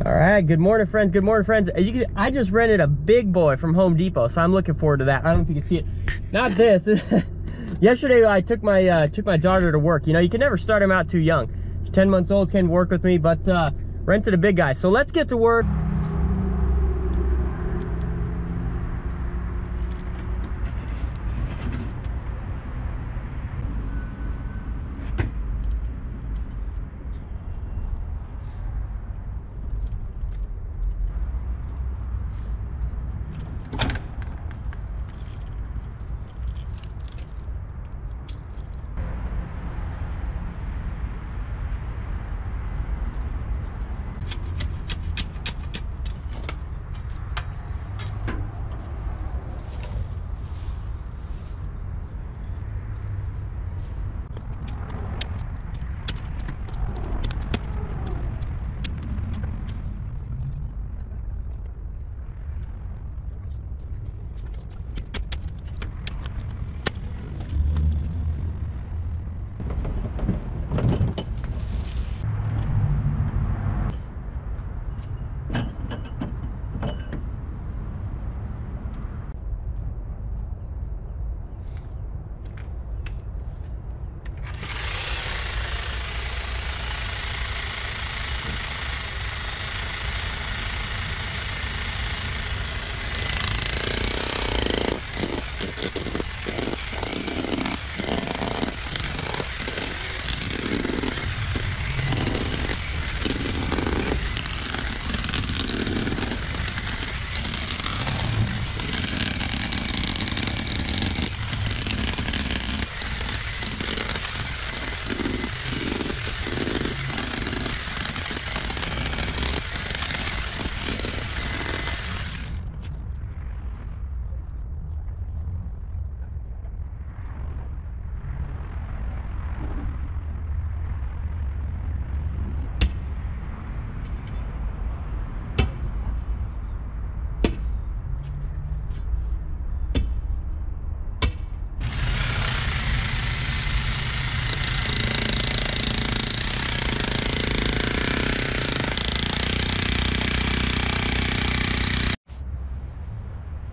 All right, good morning, friends. Good morning, friends. As you can see, I just rented a big boy from Home Depot, so I'm looking forward to that. I don't know if you can see it. Not this. Yesterday, I took my daughter to work. You know, you can never start them out too young. She's 10 months old, came to work with me, but rented a big guy. So let's get to work.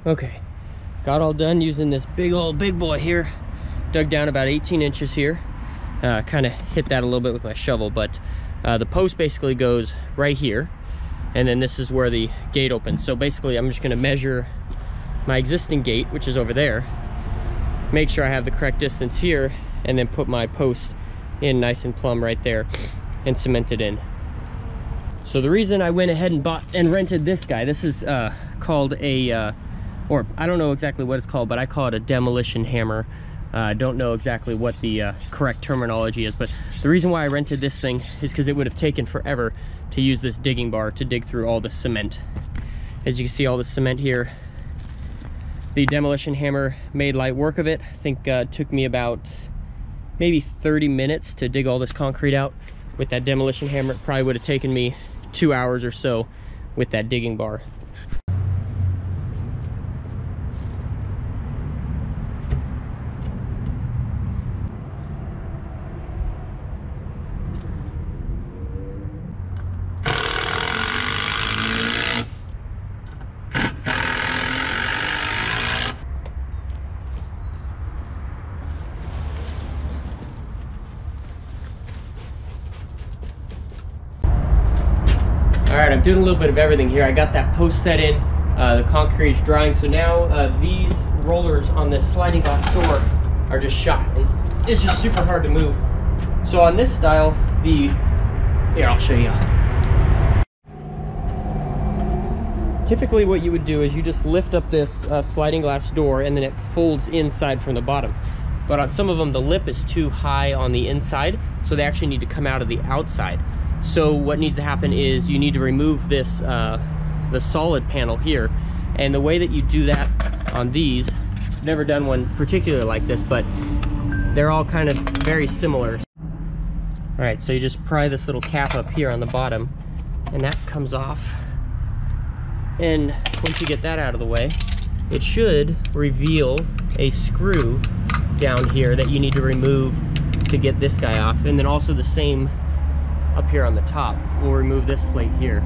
Okay, got all done using this big boy here. Dug down about 18 inches here. Kind of hit that a little bit with my shovel, but the post basically goes right here, and then this is where the gate opens. So basically I'm just going to measure my existing gate, which is over there, make sure I have the correct distance here, and then put my post in nice and plumb right there and cement it in. So the reason I went ahead and bought and rented this guy, this is called a or I don't know exactly what it's called, but I call it a demolition hammer. I don't know exactly what the correct terminology is, but the reason why I rented this thing is because it would have taken forever to use this digging bar to dig through all the cement. As you can see, all the cement here. The demolition hammer made light work of it. I think took me about maybe 30 minutes to dig all this concrete out. With that demolition hammer, it probably would have taken me 2 hours or so with that digging bar. All right, I'm doing a little bit of everything here. I got that post set in, the concrete is drying. So now these rollers on this sliding glass door are just shot. And it's just super hard to move. So on this style, here, I'll show you. Typically what you would do is you just lift up this sliding glass door and then it folds inside from the bottom. But on some of them, the lip is too high on the inside, so they actually need to come out of the outside. So what needs to happen is you need to remove this, the solid panel here. And the way that you do that on these, I've never done one particular like this, but they're all kind of very similar. All right, so you just pry this little cap up here on the bottom, and that comes off. And once you get that out of the way, it should reveal a screw down here that you need to remove to get this guy off. And then also the same up here on the top. We'll remove this plate here.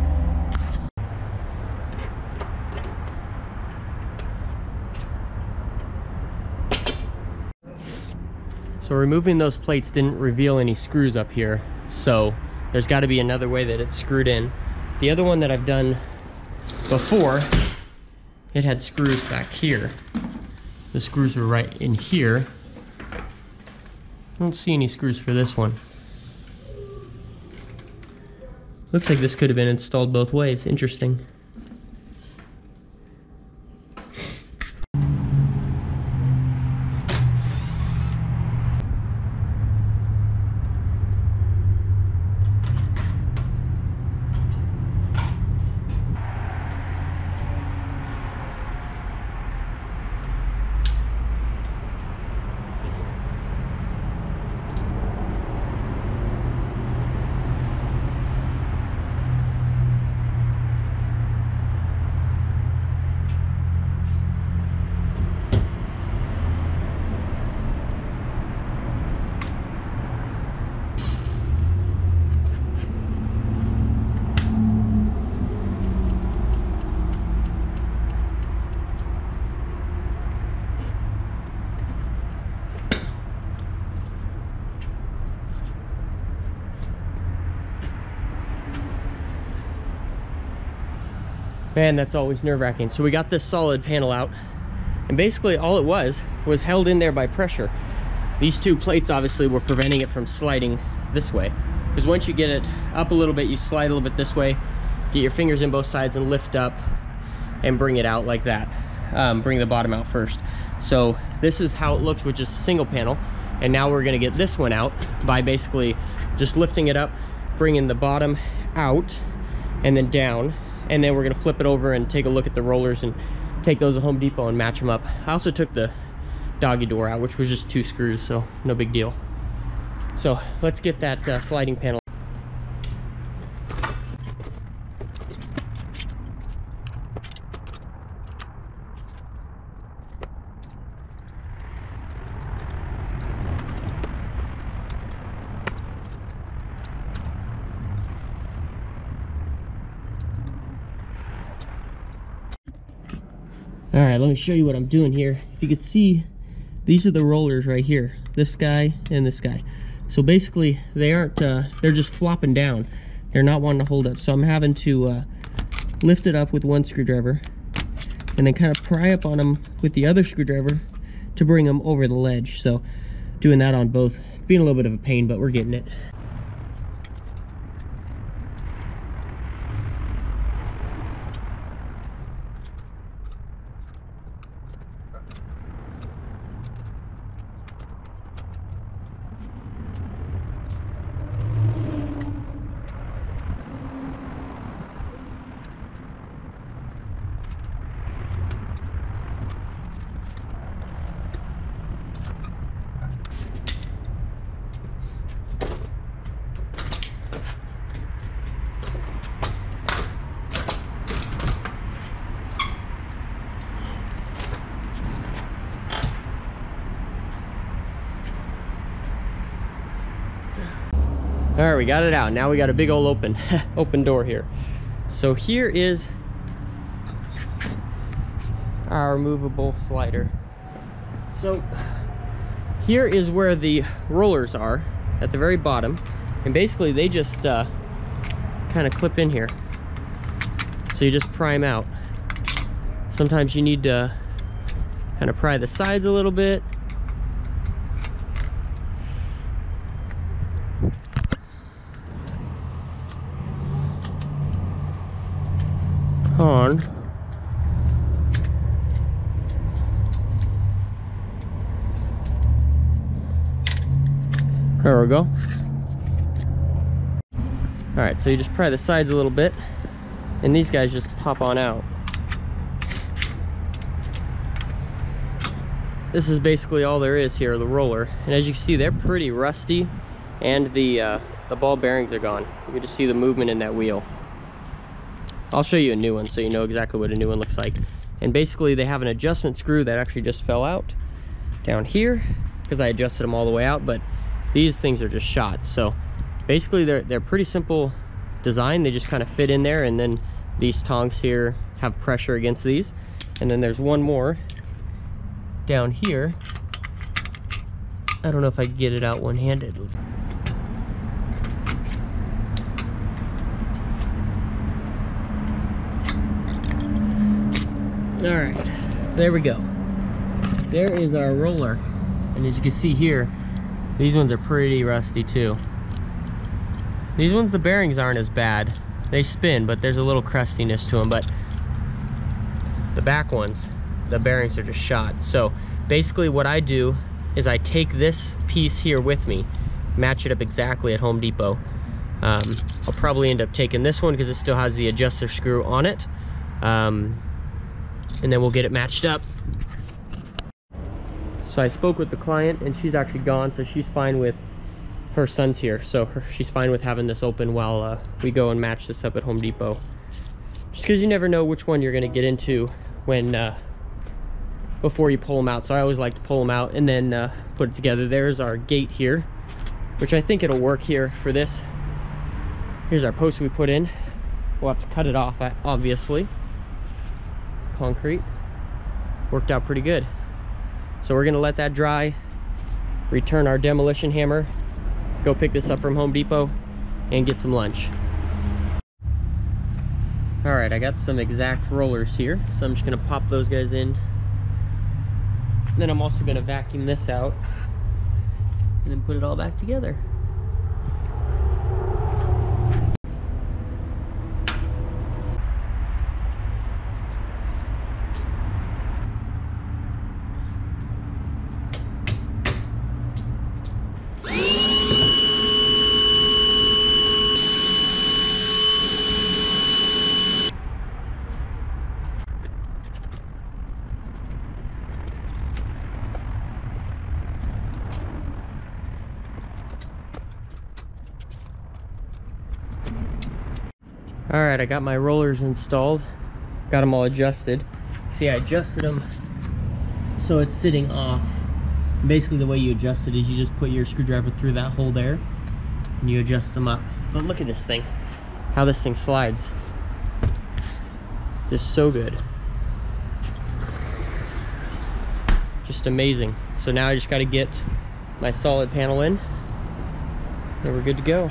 So removing those plates didn't reveal any screws up here, so there's got to be another way that it's screwed in. The other one that I've done before, it had screws back here. The screws were right in here. I don't see any screws for this one. Looks like this could have been installed both ways. Interesting. Man, that's always nerve-wracking. So we got this solid panel out, and basically all it was held in there by pressure. These two plates obviously were preventing it from sliding this way, because once you get it up a little bit, you slide a little bit this way, get your fingers in both sides and lift up and bring it out like that. Bring the bottom out first. So this is how it looks with just a single panel, and now we're gonna get this one out by basically just lifting it up, bringing the bottom out and then down, and then we're gonna flip it over and take a look at the rollers and take those to Home Depot and match them up. I also took the doggy door out, which was just 2 screws, so no big deal. So let's get that sliding panel. All right, let me show you what I'm doing here. If you could see, these are the rollers right here, this guy and this guy. So basically they aren't, they're just flopping down. They're not wanting to hold up. So I'm having to lift it up with one screwdriver and then kind of pry up on them with the other screwdriver to bring them over the ledge. So doing that on both. It's being a little bit of a pain, but we're getting it. All right, we got it out. Now we got a big old open door here. So here is our movable slider. So here is where the rollers are at the very bottom, and basically they just kind of clip in here. So you just prime out. Sometimes you need to kind of pry the sides a little bit. On. There we go. All right, so you just pry the sides a little bit, and these guys just pop on out. This is basically all there is here, the roller. And as you can see, they're pretty rusty, and the ball bearings are gone. You can just see the movement in that wheel. I'll show you a new one so you know exactly what a new one looks like. And basically they have an adjustment screw that actually just fell out down here because I adjusted them all the way out, but these things are just shot. So basically they're pretty simple design. They just kind of fit in there, and then these tongs here have pressure against these. And then there's one more down here I don't know if I can get it out one-handed. All right, there we go. There is our roller. And as you can see here, these ones are pretty rusty too. These ones, the bearings aren't as bad. They spin, but there's a little crustiness to them. But the back ones, the bearings are just shot. So basically what I do is I take this piece here with me, match it up exactly at Home Depot. I'll probably end up taking this one because it still has the adjuster screw on it. And then we'll get it matched up. So I spoke with the client and she's actually gone, so she's fine with, her son's here, so she's fine with having this open while we go and match this up at Home Depot. Just because you never know which one you're going to get into when before you pull them out. So I always like to pull them out and then put it together. There's our gate here, which I think it'll work here for this. Here's our post we put in. We'll have to cut it off, obviously. Concrete worked out pretty good, so we're gonna let that dry, return our demolition hammer, go pick this up from Home Depot, and get some lunch. All right, I got some exact rollers here, so I'm just gonna pop those guys in. Then I'm also gonna vacuum this out and then put it all back together. All right, I got my rollers installed, got them all adjusted. See, I adjusted them so it's sitting off. Basically the way you adjust it is you just put your screwdriver through that hole there and you adjust them up. But look at this thing, how this thing slides. Just so good. Just amazing. So now I just got to get my solid panel in and we're good to go.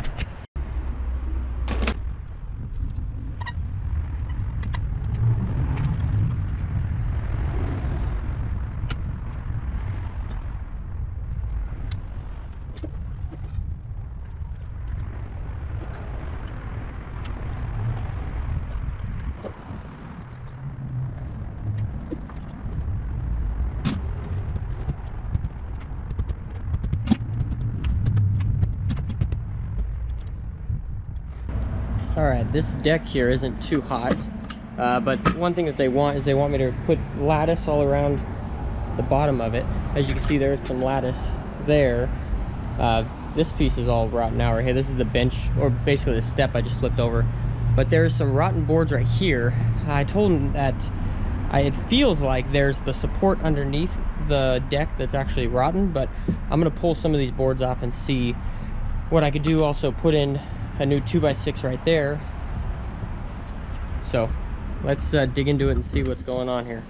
All right, this deck here isn't too hot, but one thing that they want is they want me to put lattice all around the bottom of it. As you can see, there's some lattice there. This piece is all rotten out right here. This is the bench, or basically the step I just flipped over. But there's some rotten boards right here. I told them that it feels like there's the support underneath the deck that's actually rotten, but I'm gonna pull some of these boards off and see what I could do. Also put in a new 2x6 right there. So let's dig into it and see what's going on here.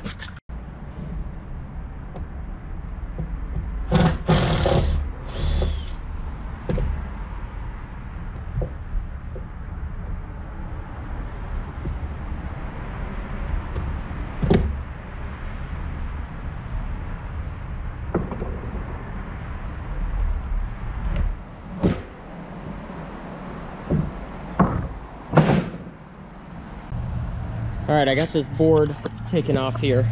All right, I got this board taken off here,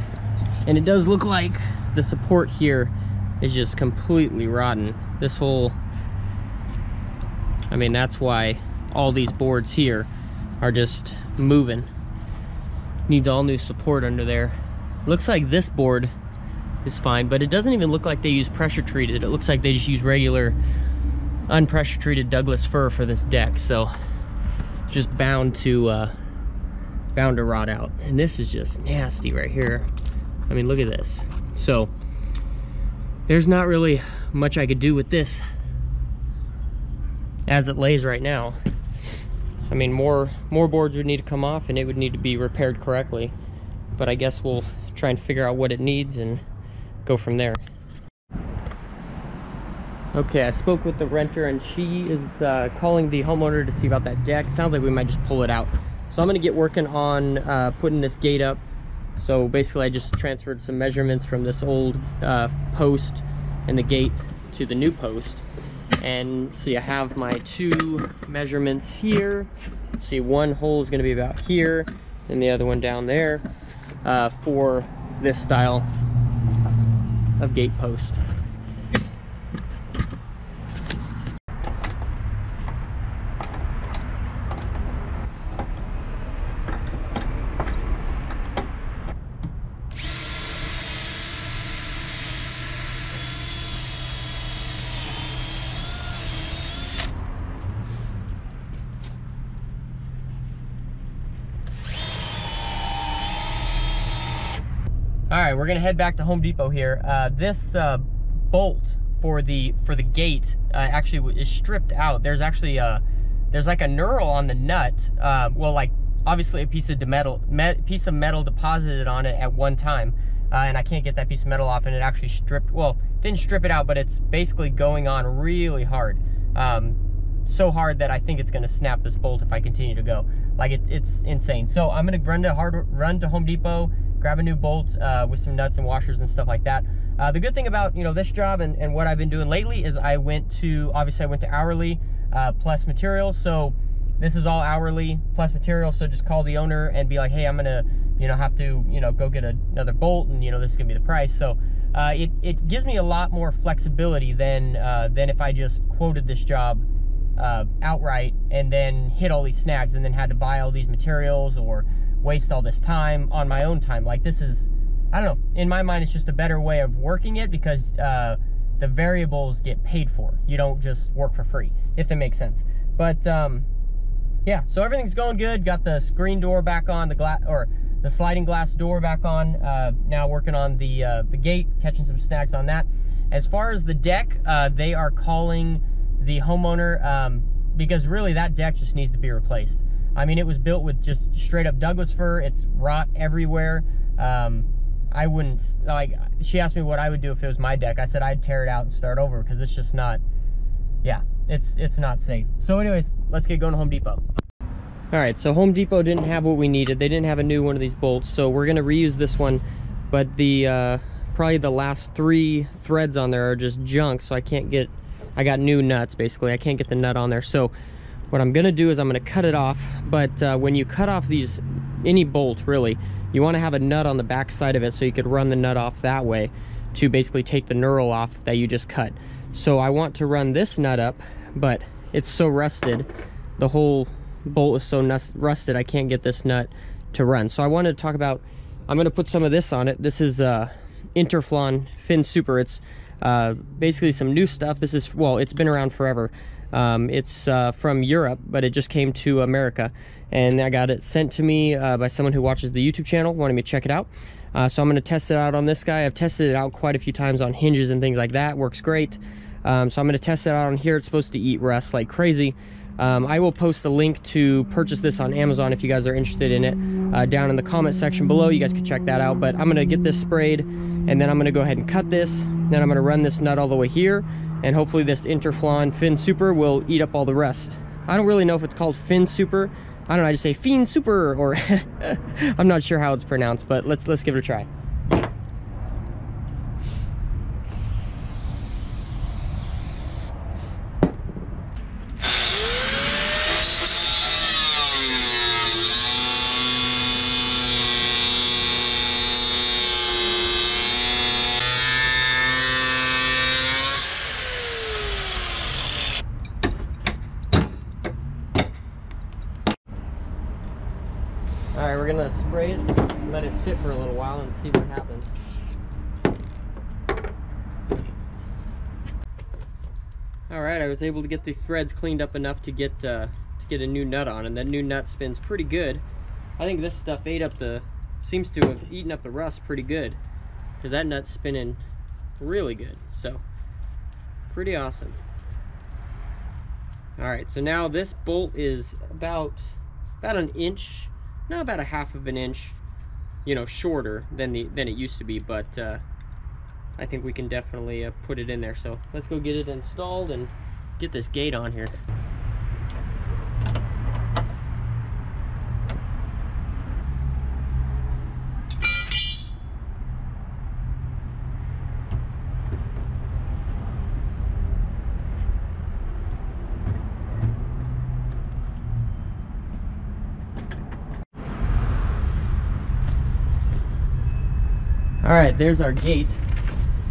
and it does look like the support here is just completely rotten. This whole, I mean, that's why all these boards here are just moving. Needs all new support under there. Looks like this board is fine, but it doesn't even look like they use pressure treated. It looks like they just use regular unpressure treated Douglas fir for this deck, so it's just bound to rot out. And this is just nasty right here. I mean, look at this. So there's not really much I could do with this as it lays right now. I mean, more boards would need to come off and it would need to be repaired correctly, but I guess we'll try and figure out what it needs and go from there. Okay, I spoke with the renter and she is calling the homeowner to see about that deck. Sounds like we might just pull it out. So I'm gonna get working on putting this gate up. So basically I just transferred some measurements from this old post and the gate to the new post. And so you have my two measurements here. See, one hole is gonna be about here and the other one down there for this style of gate post. All right, we're gonna head back to Home Depot here. This bolt for the gate actually is stripped out. There's actually there's like a knurl on the nut. Well, like obviously a piece of metal deposited on it at one time, and I can't get that piece of metal off. And it actually stripped. Well, didn't strip it out, but it's basically going on really hard. So hard that I think it's gonna snap this bolt if I continue to go. Like it's insane. So I'm gonna run to Home Depot, grab a new bolt with some nuts and washers and stuff like that. The good thing about this job and what I've been doing lately is I went to hourly plus materials. So this is all hourly plus materials. So just call the owner and be like, hey, I'm gonna have to go get another bolt, and this is gonna be the price. So it gives me a lot more flexibility than if I just quoted this job outright and then hit all these snags and then had to buy all these materials or waste all this time on my own time. Like, this is, I don't know, in my mind it's just a better way of working it, because the variables get paid for. You don't just work for free, if that makes sense. But yeah, so everything's going good. Got the screen door back on, the sliding glass door back on. Now working on the gate, catching some snags on that. As far as the deck, they are calling the homeowner because really that deck just needs to be replaced. I mean, it was built with just straight up Douglas fir. It's rot everywhere. I wouldn't, like, she asked me what I would do if it was my deck. I said I'd tear it out and start over, because it's just not, yeah, it's not safe. So anyways, let's get going to Home Depot. All right, so Home Depot didn't have what we needed. They didn't have a new one of these bolts, so we're gonna reuse this one, but the probably the last 3 threads on there are just junk, so I got new nuts, basically. I can't get the nut on there. So what I'm gonna do is I'm gonna cut it off. But when you cut off any bolt, really, you wanna have a nut on the back side of it so you could run the nut off that way to basically take the knurl off that you just cut. So I want to run this nut up, but it's so rusted. The whole bolt is so rusted, I can't get this nut to run. So I wanted to talk about, I'm gonna put some of this on it. This is Interflon Fin Super. It's basically some new stuff. This is, well, it's been around forever. It's from Europe, but it just came to America, and I got it sent to me by someone who watches the YouTube channel, wanted me to check it out. So I'm going to test it out on this guy. I've tested it out quite a few times on hinges and things like that. Works great. So I'm going to test it out on here. It's supposed to eat rust like crazy. I will post a link to purchase this on Amazon if you guys are interested in it down in the comment section below. You guys can check that out. But I'm going to get this sprayed, and then I'm going to go ahead and cut this. Then I'm going to run this nut all the way here, and hopefully this Interflon Fin Super will eat up all the rust. I don't really know if it's called Fin Super. I don't know, I just say Fin Super, or I'm not sure how it's pronounced, but let's give it a try. All right, we're gonna spray it, let it sit for a little while and see what happens. All right, I was able to get the threads cleaned up enough to get a new nut on, and that new nut spins pretty good. I think this stuff seems to have eaten up the rust pretty good, because that nut's spinning really good. So pretty awesome. All right, so now this bolt is about an inch. No, about a half of an inch, shorter than it used to be, but I think we can definitely put it in there. So let's go get it installed and get this gate on here. All right, there's our gate,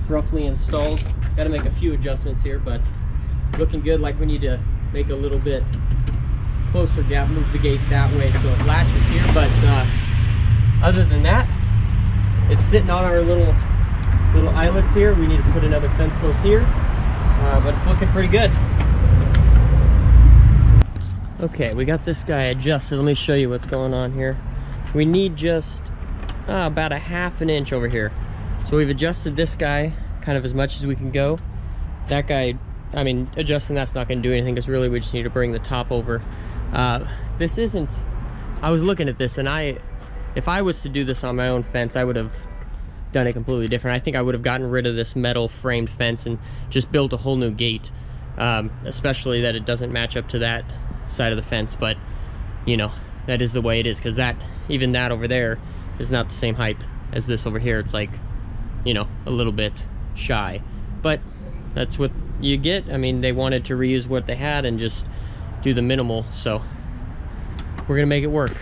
roughly installed. Got to make a few adjustments here, but looking good. Like we need to make a little bit closer gap, move the gate that way so it latches here. But other than that, it's sitting on our little eyelets here. We need to put another fence post here, but it's looking pretty good. Okay, we got this guy adjusted. Let me show you what's going on here. We need just about a ½ an inch over here. So we've adjusted this guy kind of as much as we can go. That guy, I mean, adjusting that's not going to do anything, because really we just need to bring the top over. This isn't, I was looking at this, and if I was to do this on my own fence, I would have done it completely different. I think I would have gotten rid of this metal framed fence and just built a whole new gate, especially that it doesn't match up to that side of the fence. But you know, that is the way it is, because even that over there is not the same height as this over here. It's like, you know, a little bit shy, but that's what you get. I mean, they wanted to reuse what they had and just do the minimal, so we're gonna make it work.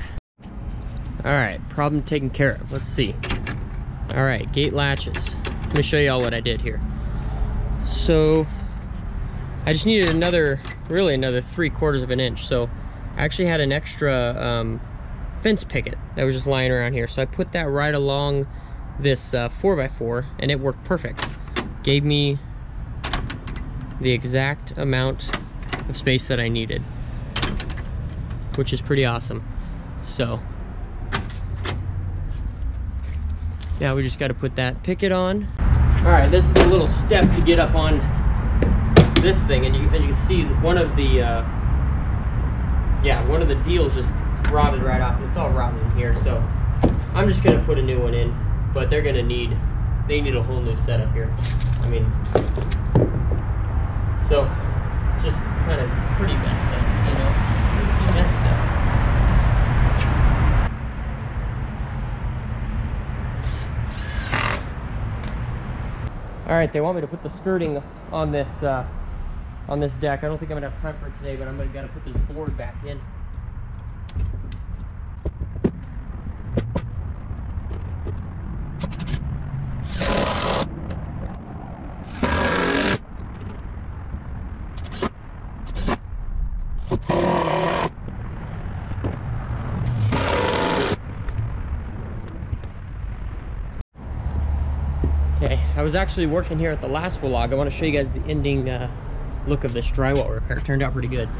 All right, problem taken care of. Let's see. All right, gate latches. Let me show y'all what I did here. So I just needed really another 3/4 of an inch. So I actually had an extra fence picket that was just lying around here, so I put that right along this 4x4, and it worked perfect. Gave me the exact amount of space that I needed, which is pretty awesome. So now we just got to put that picket on. All right, this is the little step to get up on this thing, and as you can see, one of the deals just rotted right off. It's all rotten in here, so I'm just gonna put a new one in. But they need a whole new setup here. I mean, so it's just kind of pretty messed up, you know, pretty messed up. All right, they want me to put the skirting on this deck. I don't think I'm gonna have time for it today, but I'm gonna put this board back in. Okay, I was actually working here at the last vlog. I want to show you guys the ending look of this drywall repair. It turned out pretty good.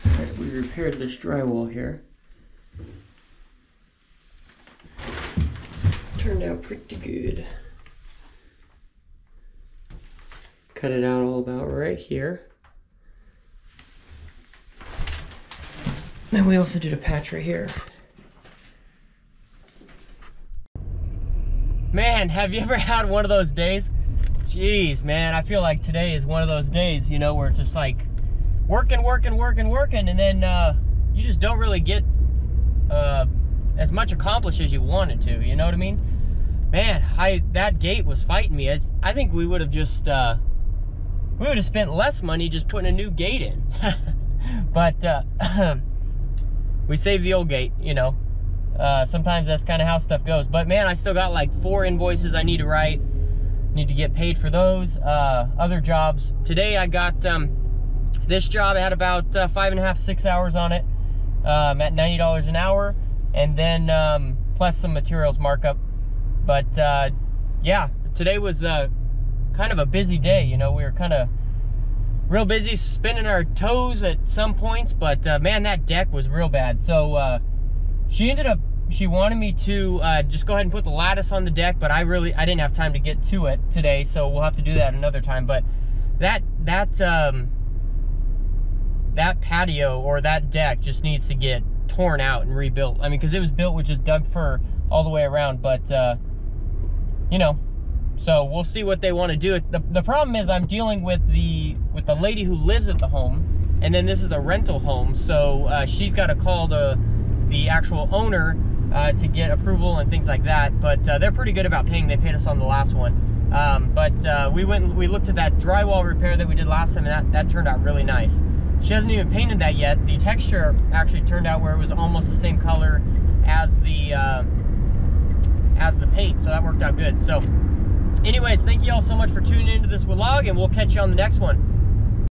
Alright, we repaired this drywall here. Turned out pretty good. Cut it out all about right here. And we also did a patch right here. Man, have you ever had one of those days? Jeez, man, I feel like today is one of those days, you know, where it's just like working, and then you just don't really get as much accomplished as you wanted to, you know what I mean? Man, that gate was fighting me. I think we would have just spent less money just putting a new gate in. But we saved the old gate, you know. Sometimes that's kind of how stuff goes. But man, I still got like 4 invoices I need to write. Need to get paid for those. Other jobs. Today I got this job. I had about 5.5, 6 hours on it. At $90 an hour. And then plus some materials markup. But yeah, today was kind of a busy day, you know. We were kind of real busy, spinning our toes at some points, but man, that deck was real bad. So she ended up she wanted me to just go ahead and put the lattice on the deck, but I didn't have time to get to it today, so we'll have to do that another time. But that patio or that deck just needs to get torn out and rebuilt. I mean, because it was built with just dug fir all the way around, but you know, so we'll see what they want to do. The problem is I'm dealing with the lady who lives at the home, and then this is a rental home, so she's got to call the actual owner to get approval and things like that. But they're pretty good about paying. They paid us on the last one. But we looked at that drywall repair that we did last time, and that turned out really nice. She hasn't even painted that yet. The texture actually turned out where it was almost the same color as the paint, so that worked out good. So anyways, thank you all so much for tuning into this vlog, and we'll catch you on the next one.